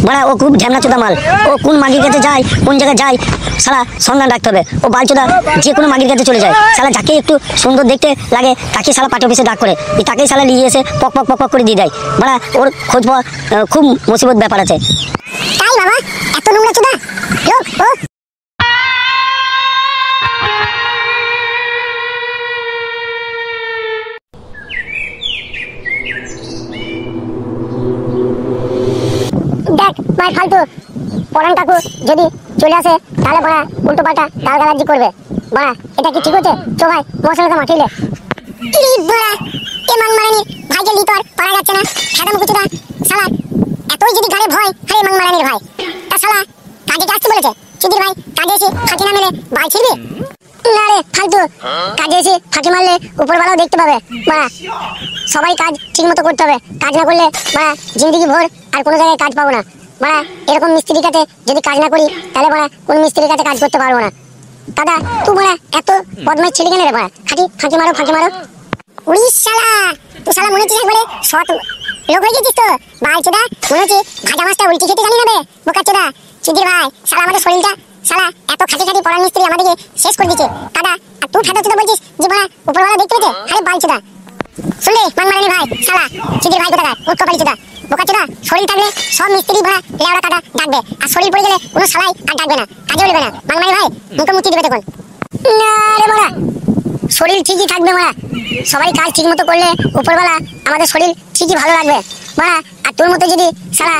बड़ा वो खूब ঝ্যামনা চোদা মাল। ও কোন মাগির কাছে যায়, কোন জায়গায় যায়, শালা সন্ধান রাখতে হবে। ও বালচোদা যে কোনো মাগির কাছে চলে যায়। শালা যাকে একটু সুন্দর দেখতে লাগে তাকে শালা পার্টি অফিসে ডাক করে, তাকেই শালা নিয়ে এসে পক পক পক পক করে দিয়ে দেয়। বড়া ওর খোঁজ পাওয়া খুব মুসিবত ব্যাপার আছে। তাই বাবা, এত নোংরা চোদা লোক ও। দেখ ভাই ফালতু পরান কাকু যদি চলে আসে তাহলে বড়া উল্টো পাল্টা গালাগালাজি করবে। বড়া এটা কি ঠিক হচ্ছে? চো ভাই মশলাটা মাখিলে বড়া এ মাংমারানির ভাইকে লি তো আর পারা যাচ্ছে না। খাদা মুকুচুদা শালা এতই যদি গাড়ে ভয়, আরে মাংমারানির ভাই তা শালা কাজে আসতে বলেছে। চিদির ভাই কাজে এসে ফাঁকি না মেলে বাল ছিড়বি না রে ফালতু। কাজে এসে ফাঁকি মারলে উপরওয়ালাও দেখতে পাবে। বড়া সবাই কাজ ঠিক মতো করতে হবে, কাজ না করলে বড়া জিন্দগি ভোর আর কোনো জায়গায় কাজ পাবো না। বড়া এরকম মিস্ত্রির কাছে যদি কাজ না করি তাহলে বড়া কোন মিস্ত্রির কাছে কাজ করতে পারবো না। দাদা তুই বড়া এত বদমাইশ ছেলে কেন রে? বড়া খাটি ফাঁকি মারো ফাঁকি মারো। উড়িস শালা, তুই শালা মনে হচ্ছে একবারে সৎ লোক হয়ে গেছিস তো। বাল চোদা মনে হচ্ছে ভাজা মাছটা উল্টি খেতে জানি না বে বোকা চোদা। চিদির ভাই শালা আমাদের শরীরটা শালা এত খাটি খাটি পড়ার মিস্ত্রি আমাদেরকে শেষ করে দিচ্ছে দাদা। আর তুই খাটা চোদা বলছিস যে বড়া উপরওয়ালা দেখতে পেয়েছে? আরে বাল চোদা শুনলে মাংমারানি ভাই শালা চিদির ভাই কোথাকার উৎ কপালি চোদা বোকা চোদা। শরীর থাকলে সব মিস্ত্রি ভরা লেওড়া কাটা ডাকবে, আর শরীর পড়ে গেলে কোনো শালাই আর ডাকবে না, কাজে বলবে না। মাংমারানি ভাই মুখে মুক্তি দেবে তখন না রে বড়া। শরীর ঠিকই থাকবে বড়া, সবাই কাজ ঠিক মতো করলে উপরওয়ালা আমাদের শরীর ঠিকই ভালো লাগবে বড়া। আর তোর মতো যদি সারা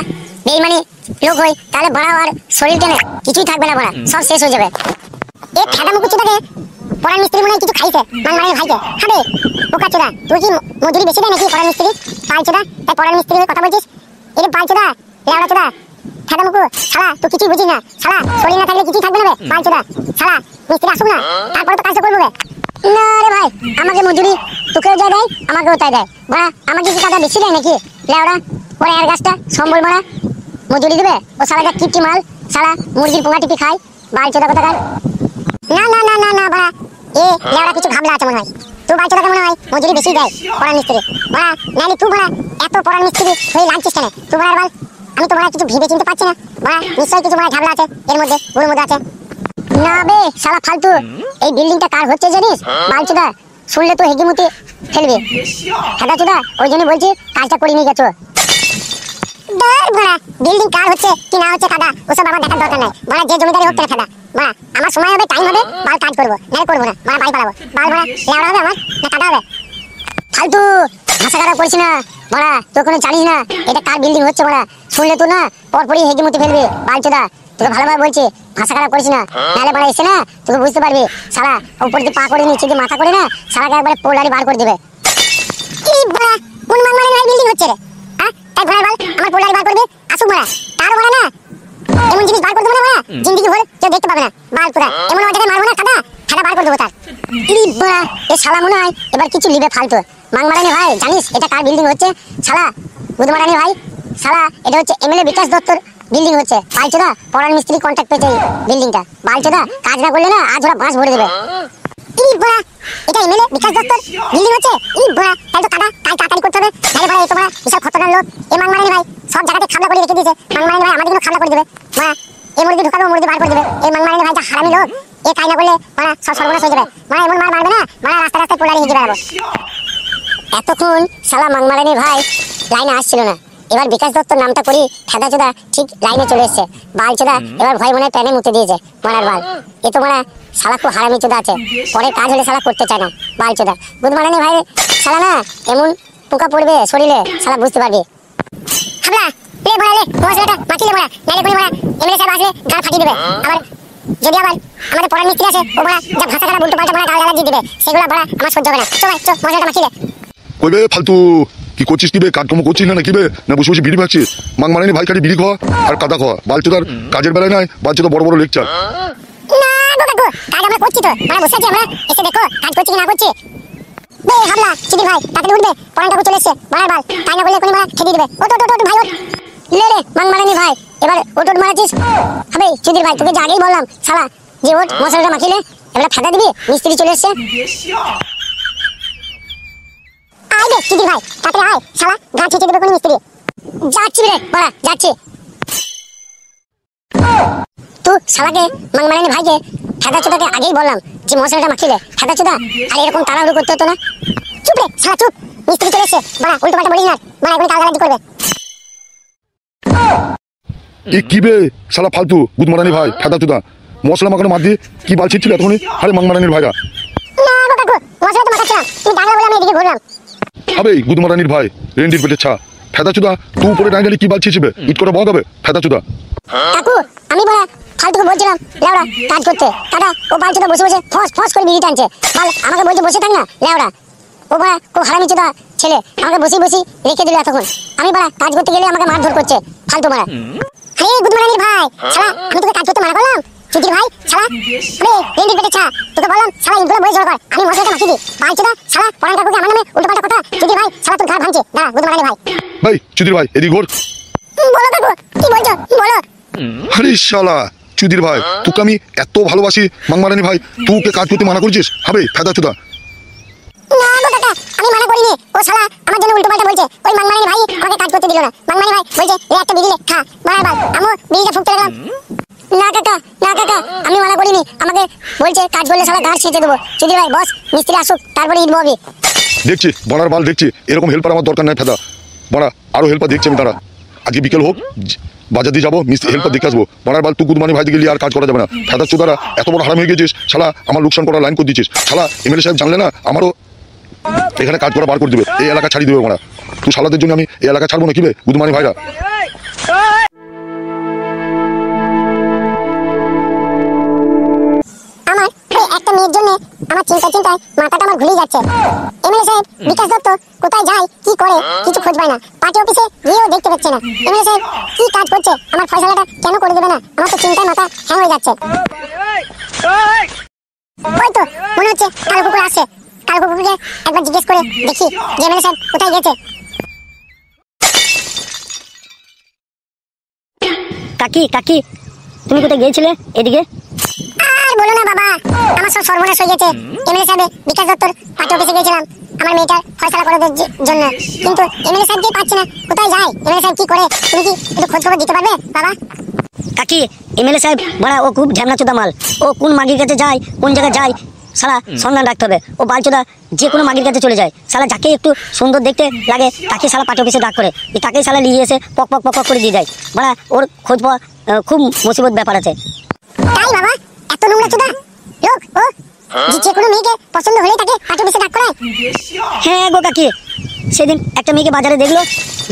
বেইমানি লোক হয় তাহলে বড়া আর শরীর কেন কিছুই থাকবে না বড়া, সব শেষ হয়ে যাবে। এ ঠাডা মুকুচুদাকে পড়ার মিস্ত্রি মনে হয় কিছু খাইছে মাংমারানির ভাইকে খাবে বোকা চোদা। তুই কি মজুরি বেশি দেয় নাকি পড়ার মিস্ত্রি? পাল চোদা তাই পড়ার মিস্ত্রি হয়ে কথা বলছিস? এরে পাল চোদা লেওড়া চোদা ঠাডা মুকু শালা তুই কিছুই বুঝিস না। শালা শরীর না থাকলে কিছুই থাকবে না বে পাল চোদা। শালা মিস্ত্রি আসুক না তারপরে তো কাজটা করবো বে। না রে ভাই আমাকে মজুরি তোকেও যা দেয় আমাকেও তাই দেয় বড়া। আমাকে কি টাকা বেশি দেয় নাকি লেওড়া? ওরা এর গাছটা সম্বল বড়া মজুরি দেবে? ও শালাটা কিপটি মাল, শালা মুরগির পোঙা টিপি খায় বাল চোদা কোথাকার। না না না না না বড়া এ লেওড়া কিছু ঘাবলা আছে মনে হয়। তুই বাল চোদাকে মনে হয় মজুরি বেশি দেয় পড়ার মিস্ত্রি বড়া। নাইলে তুই বড়া এত পড়ার মিস্ত্রি হয়ে লাগছিস কেন তুই বড়ার বাল? আমি তো বড়া কিছু ভেবে চিনতে পারছি না বড়া, নিশ্চয়ই কিছু বড়া ঘাবলা আছে এর মধ্যে, গুরুর মধ্যে আছে। না বে শালা ফালতু এই বিল্ডিংটা কার হচ্ছে জানিস? বালচোদা শুনলে তো হেগিমুতি ফেলবি খাদা চোদা, ওই জন্য বলছি কাজটা করে নিয়ে গেছো। দর বড়া বিল্ডিং কার হচ্ছে কি না হচ্ছে খাদা ওসব আমার দেখার দরকার নাই বড়া। যে জমিদারি হোক কেন খাদা বড়া আমার সময় হবে টাইম হবে বাল কাজ করবো, না করবো না বড়া বাড়ি পালাবো। বাল বড়া লেওড়া হবে আমার না কাদা হবে? ফালতু ভাষা খারাপ করিস না বড়া, তোর কোনো জানিস না এটা কার বিল্ডিং হচ্ছে বড়া। শুনলে তো না পরপরই হেগিমুতি ফেলবি বালচোদা। তোকে ভালোভাবে বলছি ভাষা খারাপ করিস না, নাহলে বড়া এসে না তোকে বুঝতে পারবি শালা উপর দিয়ে পা করে নিচে দিয়ে মাথা করে না শালাকে একবারে পোলারি বার করে দেবে। কি বড়া কোন মাংমারানি ভাই বিল্ডিং হচ্ছে রে? হ্যাঁ তাই ঘোড়ার বাল আমার পোলারি বার করবে আসুক বড়া। তার বড়া না এমন জিনিস বার করে দেবো না বড়া জিন্দগি ভর কেউ দেখতে পাবে না বাল পুরা। এমন ওটাকে মারবো না খাদা খাদা বার করে দেবো তার। কি বড়া এ শালা মনে হয় এবার কিছু লিবে ফালতু। মাংমারানি ভাই জানিস এটা কার বিল্ডিং হচ্ছে? শালা বুধমারানি ভাই শালা এটা হচ্ছে এমএলএ বিকাশ দত্তর বিল্ডিং হচ্ছে। বালচোদা পড়ার মিস্ত্রি কন্ট্রাক্ট পেয়েছে এই বিল্ডিংটা। বালচোদা কাজ না করলে না আজ ওরা বাঁশ ভরে দেবে। ই বড়া এটা এমএলএ বিকাশ দত্তর বিল্ডিং হচ্ছে? ই বড়া তাই তো কাজ তাড়াতাড়ি করতে হবে, নাহলে বড়া এই তো বড়া বিশাল খতরনাক লোক এ মাংমারানি ভাই সব জায়গাতে খাবলা করে রেখে দিয়েছে। মাংমারানি ভাই আমাদের জন্য খাবলা করে দেবে বড়া। এই মুরগি ঢুকাবে মুরগি বার করে দেবে। এই মাংমারানি ভাই যা হারামি লোক, এ কাজ না করলে বড়া সব সর্বনাশ হয়ে যাবে বড়া। এমন মার মারবে না বড়া রাস্তা রাস্তায় পোলারি হিজে বেড়াবো। এতক্ষণ শালা মাংমারানি ভাই লাইনে আসছিল না, এবার বিকাশ দত্তর নামটা করি খেদা চোদা ঠিক লাইনে চলে এসছে। বাল চোদা এবার ভয় মনে প্যানে মুতে দিয়েছে মারার বাল। এ তো মারা শালা খুব হারামি চোদা আছে, পরে কাজ হলে শালা করতে চায় না বাল চোদা। বুধমারানি ভাই শালা না এমন পোকা পড়বে শরীরে শালা বুঝতে পারবি। হাবলা লে বড়া লে মশলাটা মাখিলে বড়া, নাইলে কোনি বড়া এমএলএ সাহেব আসলে গাল ফাটিয়ে দেবে। আবার যদি আবার আমাদের পড়ার মিস্ত্রি আছে ও বড়া যা ভাষা খারাপ উল্টো পাল্টা বড়া গাল দিয়ে দিবে, সেগুলো বড়া আমার সহ্য হবে না। চল ভাই চল মশলাটা মাখিলে। কইবে ফালতু কি করছিস কি বে? কাজকর্ম করছিস না নাকি বে? না বসে বসে বিড়ি ভাগছিস? মাংমারানি ভাই খালি বিড়ি খাওয়া আর কাদা খাওয়া। বালচোদার কাজের বেলায় নাই, বালচোদা বড় বড় লেকচার। না গো কাকু কাজ আমরা করছি তো, আমরা বসে আছি, আমরা এসে দেখো কাজ করছি কি না করছি। বে হাবলা চিদির ভাই তাড়াতাড়ি উঠবে পরান কাকু চলে এসেছে বড়ার বাল, তাই না বললে কোনি বড়া খেয়ে দিবে। ওট ওট ওট ভাই ওট লে রে মাংমারানি ভাই এবার ওট ওট মারাছিস হবে চিদির ভাই। তোকে যে আগেই বললাম শালা যে ওট মশলাটা মাখিলে এবার ফাটা দিবি, মিস্ত্রি চলে এসেছে। আয় রে চিদির ভাই তাড়াতাড়ি আয় শালা গা ছেঁচে দেবে কোনি মিস্ত্রি। যাচ্ছি রে বড়া যাচ্ছি। শালাকে মাংমারানি ভাইকে ফেদা চোদাকে আগেই বললাম যে মশলাটা মাখিলে ফেদা চোদা আর এরকম তাড়াহুড়ো করতে হতো না। চুপ রে শালা চুপ, মিস্ত্রি চলে এসছে, বাড়া উল্টো পাল্টা বলিস না, বাড়া এখন গালাগালি করবে। এ কি বে শালা ফালতু গুদমারানি ভাই ফেদা চুদা মশলা মাখানো মার দিয়ে কি বাল ছিটছিল এতক্ষণি? আরে মাংমারানির ভাইরা না গো কাকু, মশলা তো মাখাচ্ছিলাম, তুমি ডাকলা বলে আমি এদিকে ঘুরলাম। আবে গুদমারানির ভাই রেন্ডির পেটে ছা ফেদা চুদা তুই উপরে ডাঙ্গালি কি বাল ছিটবে ইট করে বক হবে ফেদা চুদা। কাকু আমি বলা ফালতুকে বলছিলাম লেওড়া কাজ করতে, দাদা ও বালচোদা বসে বসে ফস ফস করে বিড়ি টানছে, বাল আমাকে বলছে বসে থাক না লেওড়া, ও বলা খুব হারামি চোদা ছেলে, আমাকে বসি বসি রেখে দিল এতক্ষণ, আমি বলা কাজ করতে গেলে আমাকে মারধর করছে ফালতু মারা। আরে গুদমারানির ভাই শালা, আমি তোকে কাজ করতে মানা করলাম? চুদির ভাই শালা, আরে রেন্ডির পেটে ছা, তোকে বললাম শালা ইনগুলো বলে জড়ো কর, আমি মশলাটা মাখিয়ে দিই, বালচোদা শালা পরান কাকুকে আমার নামে উল্টো পাল্টা কথা। চুদির ভাই শালা তোর ঘাড় ভাঙছে, দাঁড়া গুদমারানি ভাই। ভাই চুদির ভাই এদিক ঘোর। বলো কাকু কি বলছো বলো। আরে শালা চুদির ভাই তোকে আমি এত ভালোবাসি মাংমারানি ভাই, তুই কাজ করতে মানা করছিস হবে ফেদা চুদা। না গো কাকা আমি মানা করিনি, ও শালা আমার জন্য উল্টো পাল্টা বলছে, ওই মাংমারানি ভাই আমাকে কাজ করতে দিল না, মাংমারানি ভাই বলছে রে একটা বিড়ি লে খা, মারার বাল আমো বিড়িটা ফুঁকতে লাগলাম। না কাকা না কাকা আমি মানা করিনি, আমাকে বলছে কাজ করলে শালা গাড় ছেঁচে দেবো। চুদির ভাই বস মিস্ত্রি আসুক তারপরে ইট ববি। দেখছি বড়ার বাল দেখছি, এরকম হেল্পার আমার দরকার নাই ফেদা বড়া, আরো হেল্পার দেখছি আমি, দাঁড়া আজকে বিকেল হোক বাজার দিয়ে যাবো মিস্ত্রি হেল্পার দেখে আসবো। বড়ার বাল তুই গুদমানি ভাই দিকে আর কাজ করা যাবে না, ফেদা চোদারা এত বড় হারাম হয়ে গেছিস শালা, আমার লোকসান করার লাইন করে দিচ্ছিস শালা, এমএলএ সাহেব জানলে না আমারও এখানে কাজ করা বার করে দেবে, এই এলাকা ছাড়িয়ে দেবে বড়া, তুই শালাদের জন্য আমি এই এলাকা ছাড়বো না কি বে গুদমানি ভাইরা। আমার ওই একটা মেয়ের জন্য আমার চিন্তায় মাথাটা আমার ঘুরে যাচ্ছে। এমএলএ সাহেব বিকাশ দত্ত কোথায় যায় কি করে কিছু খোঁজ পায় না, পার্টি অফিসে গিয়েও দেখতে পাচ্ছে না, এমএলএ সাহেব কি কাজ করছে, আমার ফয়সালাটা কেন করে দেবে না, আমার তো চিন্তায় মাথা হ্যাং হয়ে যাচ্ছে। ওই তো মনে হচ্ছে কালো কুকুর আসছে, কালো কুকুরকে একবার জিজ্ঞেস করে দেখি যে এমএলএ সাহেব কোথায় গেছে। কাকি কাকি তুমি কোথায় গিয়েছিলে এদিকে? আর বলো না বাবা, আমার সব সর্বনাশ হয়ে গেছে। এমএলএ সাহেব বিকাশ দত্তর পার্টি অফিসে গেছিলাম আমার মেয়েটার ফয়সালা করে দেওয়ার জন্য, কিন্তু এমএলএ সাহেবকে পাচ্ছি না, কোথায় যায় এমএলএ সাহেব কি করে, তুমি কি একটু খোঁজ খবর দিতে পারবে বাবা? কাকি এমএলএ সাহেব বড়া ও খুব ঝ্যামনা চোদা মাল, ও কোন মাগির কাছে যায় কোন জায়গায় যায় শালা সন্ধান রাখতে হবে, ও বালচোদা যে কোনো মাগির কাছে চলে যায়, শালা যাকে একটু সুন্দর দেখতে লাগে তাকে শালা পার্টি অফিসে ডাক করে, তাকেই শালা নিয়ে এসে পক পক পক পক করে দিয়ে যায়, বড়া ওর খোঁজ পাওয়া খুব মুসিবত ব্যাপার আছে। তাই বাবা এত নোংরা চোদা লোক ও, যে কোনো মেয়েকে পছন্দ হলে তাকে পার্টি অফিসে ডাক করায়? হ্যাঁ গো কাকি, সেদিন একটা মেয়েকে বাজারে দেখলো,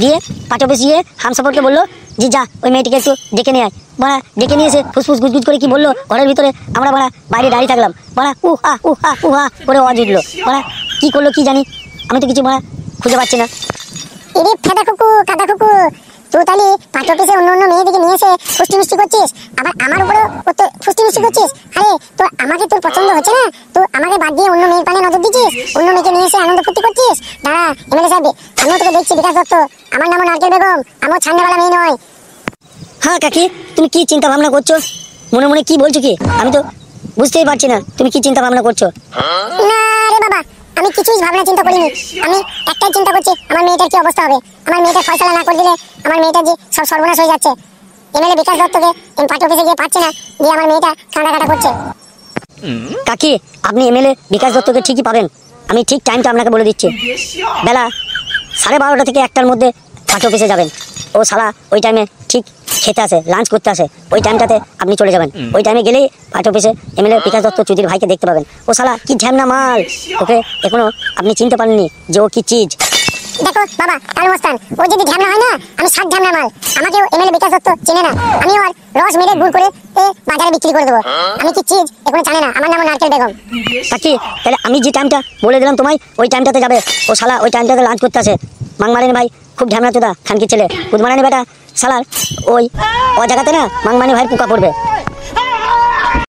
দিয়ে পার্টি অফিস গিয়ে হামসাফরকে বললো যে যা ওই মেয়েটিকে একটু ডেকে নিয়ে আয়, বাড়া ডেকে নিয়ে এসে ফুসফুস গুজগুজ করে কি বললো ঘরের ভিতরে, আমরা বাড়া বাইরে দাঁড়িয়ে থাকলাম, বাড়া উহা করে আওয়াজ উঠলো, বাড়া কি করলো কি জানি, আমি তো কিছু বাড়া খুঁজে পাচ্ছি না। এরে ফেদা কুকু কাদা কুকু, তুই তাহলে পার্টি অফিসে অন্য অন্য মেয়েদিকে নিয়ে এসে ফুষ্টি মিষ্টি করছিস, আবার আমার উপরে ফুষ্টি মিষ্টি করছিস। আরে তোর আমাকে তোর পছন্দ হচ্ছে না, তুই আমাকে বাদ দিয়ে অন্য মেয়ের পানে নজর দিচ্ছিস, অন্য মেয়েকে নিয়ে এসে আনন্দ ফুর্তি করছিস। দাঁড়া এমএলএ সাহেব আমিও তোকে দেখছি বিকাশ দত্ত, আমার নামও নারকেল বেগম, আমিও ছান্নাওয়ালা মেয়ে নয়। হ্যাঁ কাকি তুমি কি চিন্তা ভাবনা করছো, মনে মনে কি বলছো কি, আমি তো বুঝতেই পারছি না তুমি কি চিন্তা ভাবনা করছো। না রে বাবা আমি কিছুই ভাবনা চিন্তা করিনি, আমি একটাই চিন্তা করছি আমার মেয়েটার কি অবস্থা হবে, আমার মেয়েটার ফয়সালা না করে দিলে আমার মেয়েটার যে সব সর্বনাশ হয়ে যাচ্ছে। এমএলএ বিকাশ দত্তকে পার্টি অফিসে গিয়ে পাচ্ছে না, দিয়ে আমার মেয়েটা কাঁদা করছে। কাকি আপনি এমএলএ বিকাশ দত্তকে ঠিকই পাবেন, আমি ঠিক টাইমটা আপনাকে বলে দিচ্ছি, বেলা 12:30 থেকে 1টার মধ্যে পার্টি অফিসে যাবেন, ও শালা ওই টাইমে ঠিক খেতে আসে লাঞ্চ করতে আসে, ওই টাইমটাতে আপনি চলে যাবেন, ওই টাইমে গেলেই পার্টি অফিসে এমএলএ বিকাশ দত্ত চুদির ভাইকে দেখতে পাবেন, ও শালা কি ঝ্যামনা মাল, ওকে এখনো আপনি চিনতে পারেননি যে ও কি চিজ। দেখো বাবা কালু মস্তান, ও যদি ঝামলা হয় না আমি 7 ঝামলা মাল, আমাকেও এমএলএ বিকাশ দত্ত চেনে না, আমি ওর রস মেরে গুড় করে বাজারে বিক্রি করে দেবো, আমি কি চিজ এখনো জানে না, আমার নাম নারকেল বেগম। কাকি তাহলে আমি যে টাইমটা বলে দিলাম তোমায় ওই টাইমটাতে যাবে, ও শালা ওই টাইমটাতে লাঞ্চ করতে আসে, মাংমারানি ভাই খুব ঝামনা চোদা খানকি ছেলে, কুদমারানি বেটা শালার ওই জায়গাতে না মাংমারানি ভাই পোকা পড়বে,